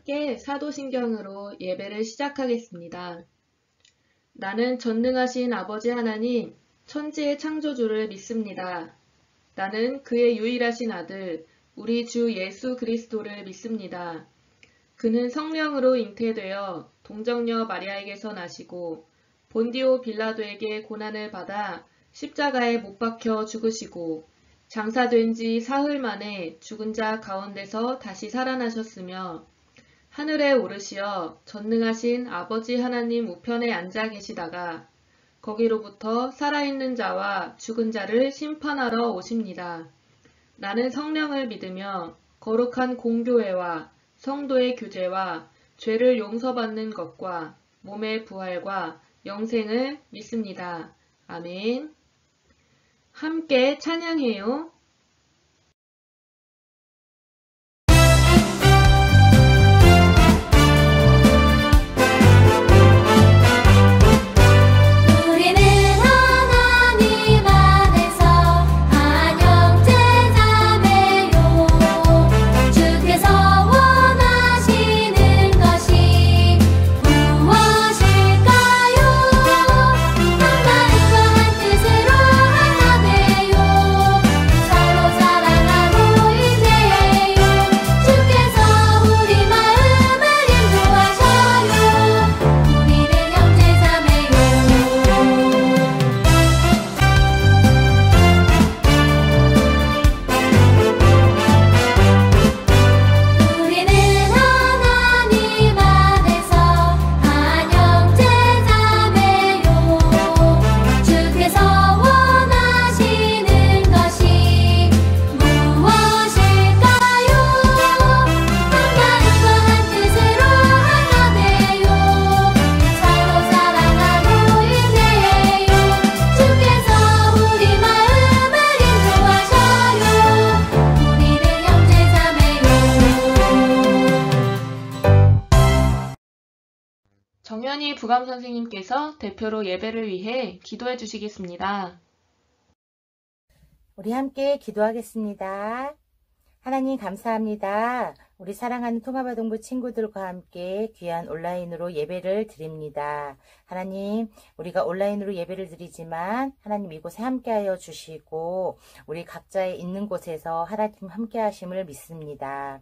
함께 사도신경으로 예배를 시작하겠습니다. 나는 전능하신 아버지 하나님, 천지의 창조주를 믿습니다. 나는 그의 유일하신 아들, 우리 주 예수 그리스도를 믿습니다. 그는 성령으로 잉태되어 동정녀 마리아에게서 나시고 본디오 빌라도에게 고난을 받아 십자가에 못 박혀 죽으시고 장사된 지 사흘 만에 죽은 자 가운데서 다시 살아나셨으며 하늘에 오르시어 전능하신 아버지 하나님 우편에 앉아 계시다가 거기로부터 살아있는 자와 죽은 자를 심판하러 오십니다. 나는 성령을 믿으며 거룩한 공교회와 성도의 교제와 죄를 용서받는 것과 몸의 부활과 영생을 믿습니다. 아멘. 함께 찬양해요. 정현희 부감선생님께서 대표로 예배를 위해 기도해 주시겠습니다. 우리 함께 기도하겠습니다. 하나님 감사합니다. 우리 사랑하는 통합아동부 친구들과 함께 귀한 온라인으로 예배를 드립니다. 하나님, 우리가 온라인으로 예배를 드리지만 하나님 이곳에 함께하여 주시고 우리 각자의 있는 곳에서 하나님 함께하심을 믿습니다.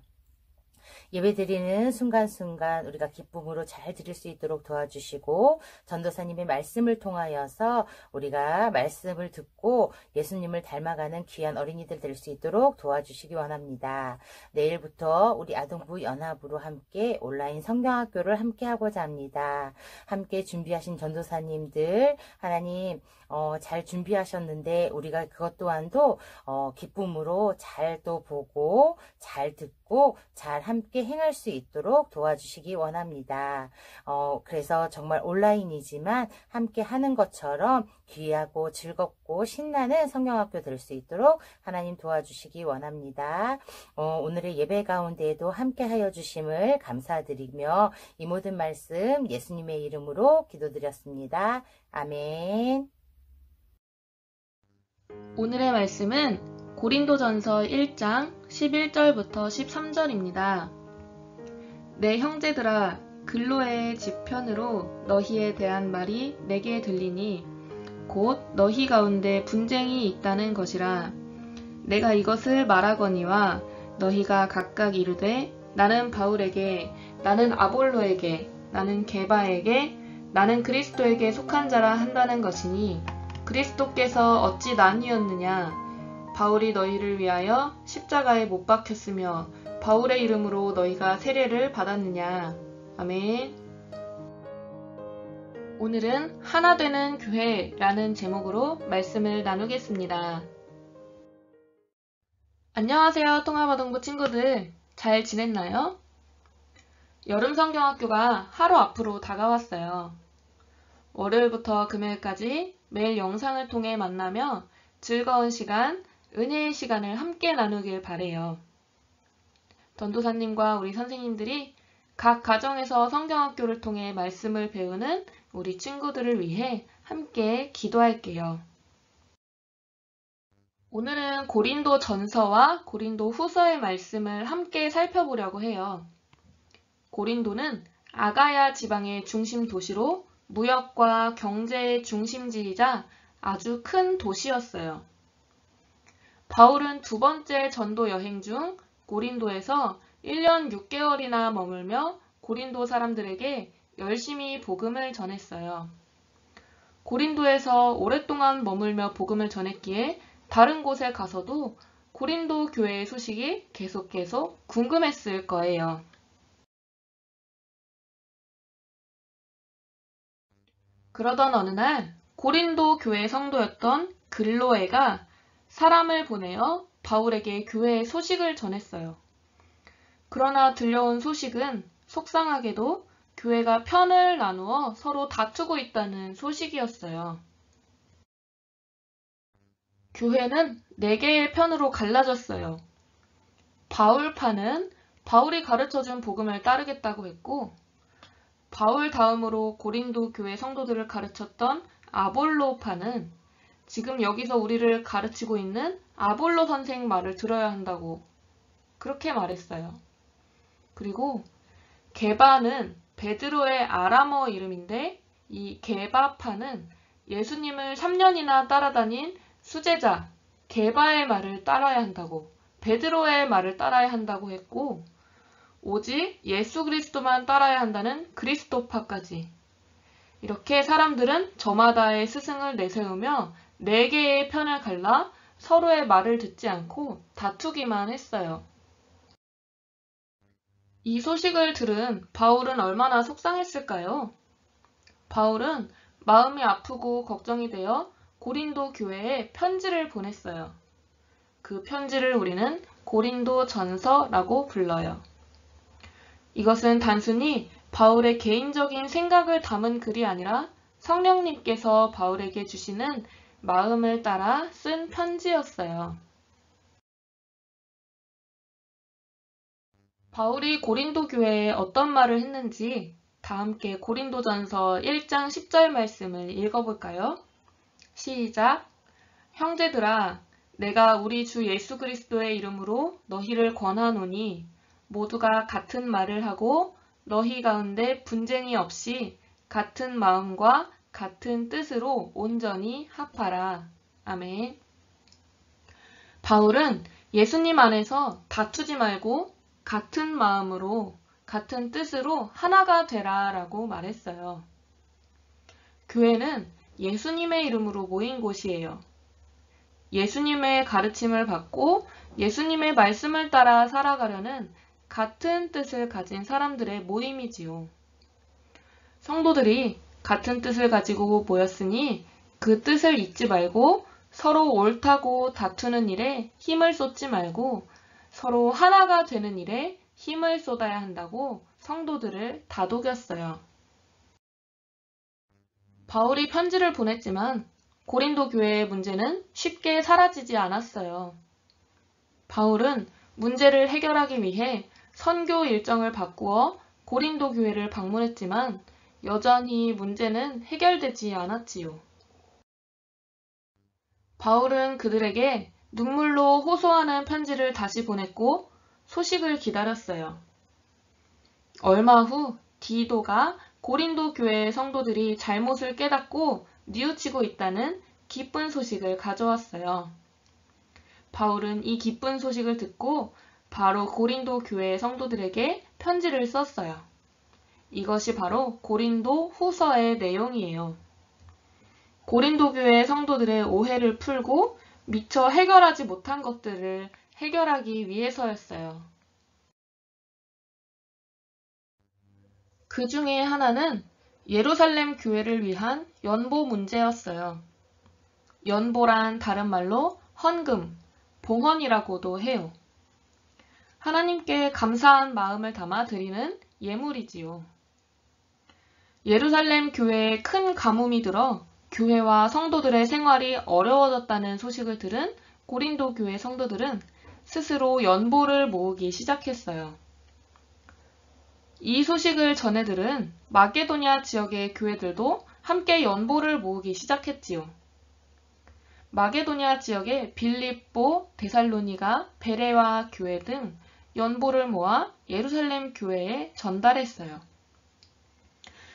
예배드리는 순간순간 우리가 기쁨으로 잘 드릴 수 있도록 도와주시고 전도사님의 말씀을 통하여서 우리가 말씀을 듣고 예수님을 닮아가는 귀한 어린이들 될 수 있도록 도와주시기 원합니다. 내일부터 우리 아동부 연합으로 함께 온라인 성경학교를 함께 하고자 합니다. 함께 준비하신 전도사님들 하나님 잘 준비하셨는데 우리가 그것 또한도 기쁨으로 잘 또 보고 잘 듣고 잘 함께 행할 수 있도록 도와주시기 원합니다. 그래서 정말 온라인이지만 함께 하는 것처럼 귀하고 즐겁고 신나는 성경학교 될 수 있도록 하나님 도와주시기 원합니다. 오늘의 예배 가운데에도 함께 하여 주심을 감사드리며 이 모든 말씀 예수님의 이름으로 기도드렸습니다. 아멘. 오늘의 말씀은 고린도전서 1장 11절부터 13절입니다. 내 형제들아, 글로에의 지편으로 너희에 대한 말이 내게 들리니 곧 너희 가운데 분쟁이 있다는 것이라. 내가 이것을 말하거니와 너희가 각각 이르되 나는 바울에게, 나는 아볼로에게, 나는 게바에게, 나는 그리스도에게 속한 자라 한다는 것이니 그리스도께서 어찌 나뉘었느냐? 바울이 너희를 위하여 십자가에 못 박혔으며 바울의 이름으로 너희가 세례를 받았느냐? 아멘. 오늘은 하나 되는 교회라는 제목으로 말씀을 나누겠습니다. 안녕하세요, 통합아동부 친구들. 잘 지냈나요? 여름 성경학교가 하루 앞으로 다가왔어요. 월요일부터 금요일까지 매일 영상을 통해 만나며 즐거운 시간, 은혜의 시간을 함께 나누길 바래요. 전도사님과 우리 선생님들이 각 가정에서 성경학교를 통해 말씀을 배우는 우리 친구들을 위해 함께 기도할게요. 오늘은 고린도 전서와 고린도 후서의 말씀을 함께 살펴보려고 해요. 고린도는 아가야 지방의 중심 도시로 무역과 경제의 중심지이자 아주 큰 도시였어요. 바울은 두 번째 전도 여행 중 고린도에서 1년 6개월이나 머물며 고린도 사람들에게 열심히 복음을 전했어요. 고린도에서 오랫동안 머물며 복음을 전했기에 다른 곳에 가서도 고린도 교회의 소식이 계속 궁금했을 거예요. 그러던 어느 날 고린도 교회 성도였던 글로에가 사람을 보내어 바울에게 교회의 소식을 전했어요. 그러나 들려온 소식은 속상하게도 교회가 편을 나누어 서로 다투고 있다는 소식이었어요. 교회는 4개의 편으로 갈라졌어요. 바울파는 바울이 가르쳐준 복음을 따르겠다고 했고, 바울 다음으로 고린도 교회 성도들을 가르쳤던 아볼로파는 지금 여기서 우리를 가르치고 있는 아볼로 선생 말을 들어야 한다고 그렇게 말했어요. 그리고 게바는 베드로의 아람어 이름인데 이 게바파는 예수님을 3년이나 따라다닌 수제자 게바의 말을 따라야 한다고, 베드로의 말을 따라야 한다고 했고, 오직 예수 그리스도만 따라야 한다는 그리스도파까지. 이렇게 사람들은 저마다의 스승을 내세우며 4개의 편을 갈라 서로의 말을 듣지 않고 다투기만 했어요. 이 소식을 들은 바울은 얼마나 속상했을까요? 바울은 마음이 아프고 걱정이 되어 고린도 교회에 편지를 보냈어요. 그 편지를 우리는 고린도 전서라고 불러요. 이것은 단순히 바울의 개인적인 생각을 담은 글이 아니라 성령님께서 바울에게 주시는 마음을 따라 쓴 편지였어요. 바울이 고린도 교회에 어떤 말을 했는지 다 함께 고린도전서 1장 10절 말씀을 읽어볼까요? 시작! 형제들아, 내가 우리 주 예수 그리스도의 이름으로 너희를 권하노니 모두가 같은 말을 하고 너희 가운데 분쟁이 없이 같은 마음과 같은 뜻으로 온전히 합하라. 아멘. 바울은 예수님 안에서 다투지 말고 같은 마음으로 같은 뜻으로 하나가 되라 라고 말했어요. 교회는 예수님의 이름으로 모인 곳이에요. 예수님의 가르침을 받고 예수님의 말씀을 따라 살아가려는 같은 뜻을 가진 사람들의 모임이지요. 성도들이 같은 뜻을 가지고 모였으니 그 뜻을 잊지 말고 서로 옳다고 다투는 일에 힘을 쏟지 말고 서로 하나가 되는 일에 힘을 쏟아야 한다고 성도들을 다독였어요. 바울이 편지를 보냈지만 고린도 교회의 문제는 쉽게 사라지지 않았어요. 바울은 문제를 해결하기 위해 선교 일정을 바꾸어 고린도 교회를 방문했지만 여전히 문제는 해결되지 않았지요. 바울은 그들에게 눈물로 호소하는 편지를 다시 보냈고 소식을 기다렸어요. 얼마 후 디도가 고린도 교회의 성도들이 잘못을 깨닫고 뉘우치고 있다는 기쁜 소식을 가져왔어요. 바울은 이 기쁜 소식을 듣고 바로 고린도 교회의 성도들에게 편지를 썼어요. 이것이 바로 고린도 후서의 내용이에요. 고린도 교회의 성도들의 오해를 풀고 미처 해결하지 못한 것들을 해결하기 위해서였어요. 그 중에 하나는 예루살렘 교회를 위한 연보 문제였어요. 연보란 다른 말로 헌금, 봉헌이라고도 해요. 하나님께 감사한 마음을 담아 드리는 예물이지요. 예루살렘 교회에 큰 가뭄이 들어 교회와 성도들의 생활이 어려워졌다는 소식을 들은 고린도 교회 성도들은 스스로 연보를 모으기 시작했어요. 이 소식을 전해 들은 마게도냐 지역의 교회들도 함께 연보를 모으기 시작했지요. 마게도냐 지역의 빌립보, 데살로니가, 베레와 교회 등 연보를 모아 예루살렘 교회에 전달했어요.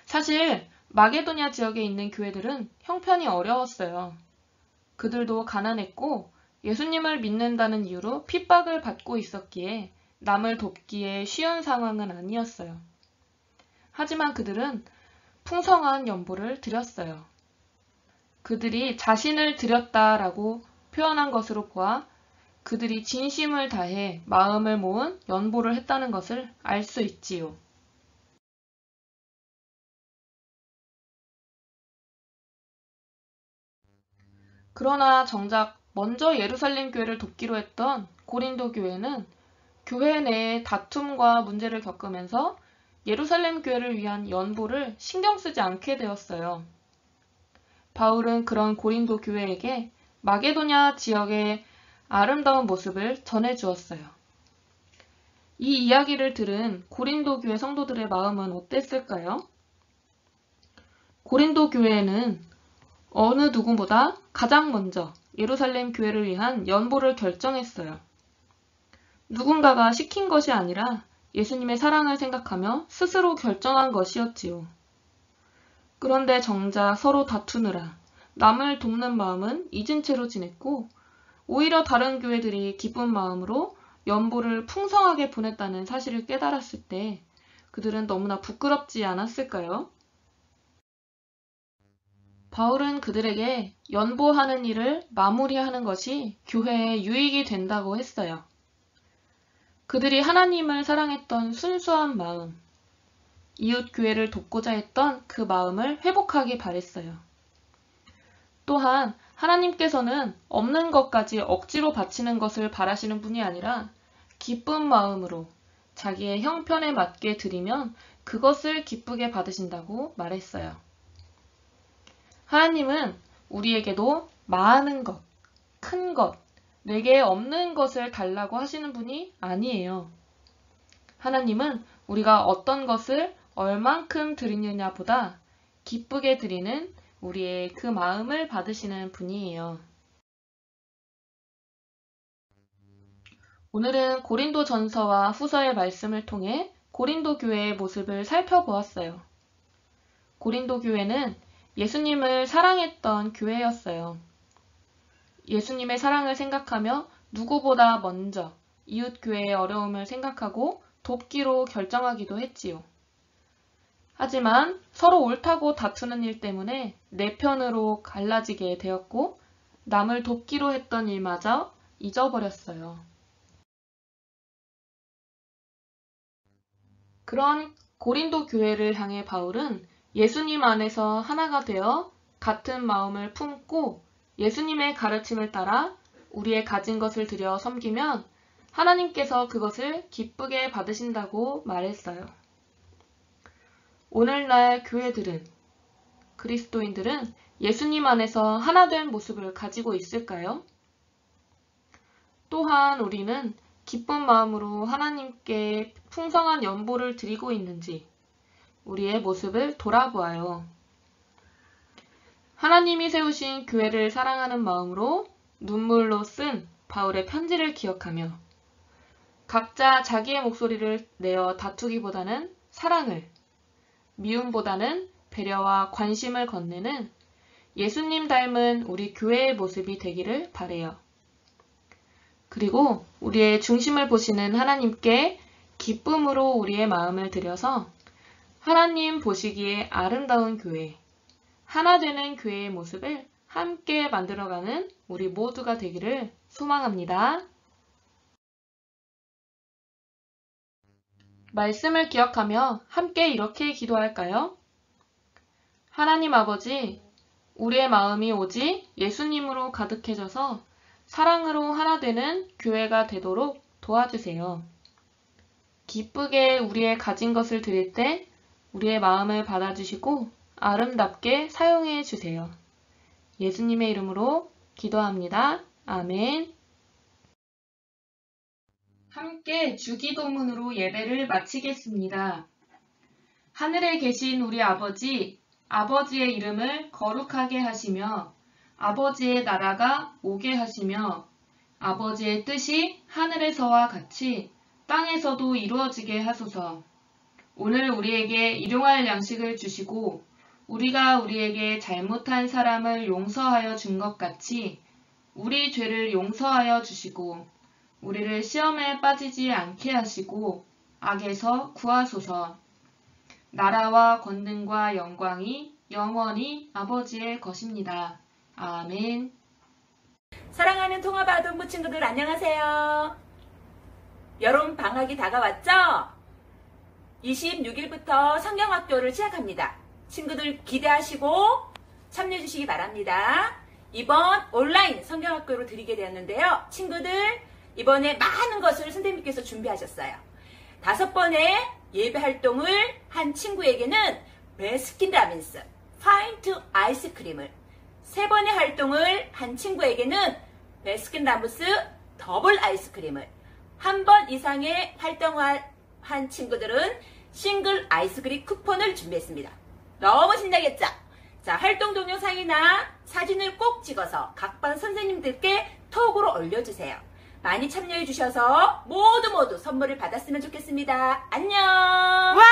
사실 마게도냐 지역에 있는 교회들은 형편이 어려웠어요. 그들도 가난했고 예수님을 믿는다는 이유로 핍박을 받고 있었기에 남을 돕기에 쉬운 상황은 아니었어요. 하지만 그들은 풍성한 연보를 드렸어요. 그들이 자신을 드렸다라고 표현한 것으로 보아 그들이 진심을 다해 마음을 모은 연보를 했다는 것을 알 수 있지요. 그러나 정작 먼저 예루살렘 교회를 돕기로 했던 고린도 교회는 교회 내에 다툼과 문제를 겪으면서 예루살렘 교회를 위한 연보를 신경 쓰지 않게 되었어요. 바울은 그런 고린도 교회에게 마게도냐 지역의 아름다운 모습을 전해주었어요. 이 이야기를 들은 고린도 교회 성도들의 마음은 어땠을까요? 고린도 교회에는 어느 누구보다 가장 먼저 예루살렘 교회를 위한 연보를 결정했어요. 누군가가 시킨 것이 아니라 예수님의 사랑을 생각하며 스스로 결정한 것이었지요. 그런데 정작 서로 다투느라 남을 돕는 마음은 잊은 채로 지냈고 오히려 다른 교회들이 기쁜 마음으로 연보를 풍성하게 보냈다는 사실을 깨달았을 때 그들은 너무나 부끄럽지 않았을까요? 바울은 그들에게 연보하는 일을 마무리하는 것이 교회의 유익이 된다고 했어요. 그들이 하나님을 사랑했던 순수한 마음, 이웃 교회를 돕고자 했던 그 마음을 회복하기 바랬어요. 또한 하나님께서는 없는 것까지 억지로 바치는 것을 바라시는 분이 아니라 기쁜 마음으로 자기의 형편에 맞게 드리면 그것을 기쁘게 받으신다고 말했어요. 하나님은 우리에게도 많은 것, 큰 것, 내게 없는 것을 달라고 하시는 분이 아니에요. 하나님은 우리가 어떤 것을 얼만큼 드리느냐 보다 기쁘게 드리는 우리의 그 마음을 받으시는 분이에요. 오늘은 고린도 전서와 후서의 말씀을 통해 고린도 교회의 모습을 살펴보았어요. 고린도 교회는 예수님을 사랑했던 교회였어요. 예수님의 사랑을 생각하며 누구보다 먼저 이웃 교회의 어려움을 생각하고 돕기로 결정하기도 했지요. 하지만 서로 옳다고 다투는 일 때문에 내 편으로 갈라지게 되었고 남을 돕기로 했던 일마저 잊어버렸어요. 그런 고린도 교회를 향해 바울은 예수님 안에서 하나가 되어 같은 마음을 품고 예수님의 가르침을 따라 우리의 가진 것을 들여 섬기면 하나님께서 그것을 기쁘게 받으신다고 말했어요. 오늘날 교회들은, 그리스도인들은 예수님 안에서 하나 된 모습을 가지고 있을까요? 또한 우리는 기쁜 마음으로 하나님께 풍성한 연보를 드리고 있는지 우리의 모습을 돌아보아요. 하나님이 세우신 교회를 사랑하는 마음으로 눈물로 쓴 바울의 편지를 기억하며 각자 자기의 목소리를 내어 다투기보다는 사랑을, 미움보다는 배려와 관심을 건네는 예수님 닮은 우리 교회의 모습이 되기를 바래요. 그리고 우리의 중심을 보시는 하나님께 기쁨으로 우리의 마음을 들여서 하나님 보시기에 아름다운 교회, 하나 되는 교회의 모습을 함께 만들어가는 우리 모두가 되기를 소망합니다. 말씀을 기억하며 함께 이렇게 기도할까요? 하나님 아버지, 우리의 마음이 오직 예수님으로 가득해져서 사랑으로 하나 되는 교회가 되도록 도와주세요. 기쁘게 우리의 가진 것을 드릴 때 우리의 마음을 받아주시고 아름답게 사용해 주세요. 예수님의 이름으로 기도합니다. 아멘. 함께 주기도문으로 예배를 마치겠습니다. 하늘에 계신 우리 아버지, 아버지의 이름을 거룩하게 하시며 아버지의 나라가 오게 하시며 아버지의 뜻이 하늘에서와 같이 땅에서도 이루어지게 하소서. 오늘 우리에게 일용할 양식을 주시고 우리가 우리에게 잘못한 사람을 용서하여 준 것 같이 우리 죄를 용서하여 주시고 우리를 시험에 빠지지 않게 하시고 악에서 구하소서. 나라와 권능과 영광이 영원히 아버지의 것입니다. 아멘. 사랑하는 통합아동부 친구들 안녕하세요. 여름 방학이 다가왔죠? 26일부터 성경학교를 시작합니다. 친구들 기대하시고 참여해 주시기 바랍니다. 이번 온라인 성경학교로 드리게 되었는데요. 친구들 이번에 많은 것을 선생님께서 준비하셨어요. 5번의 예배 활동을 한 친구에게는 베스킨라빈스 파인트 아이스크림을, 3번의 활동을 한 친구에게는 베스킨라빈스 더블 아이스크림을, 1번 이상의 활동을 한 친구들은 싱글 아이스크림 쿠폰을 준비했습니다. 너무 신나겠죠? 자, 활동 동영상이나 사진을 꼭 찍어서 각 반 선생님들께 톡으로 올려주세요. 많이 참여해 주셔서 모두 선물을 받았으면 좋겠습니다. 안녕! 와!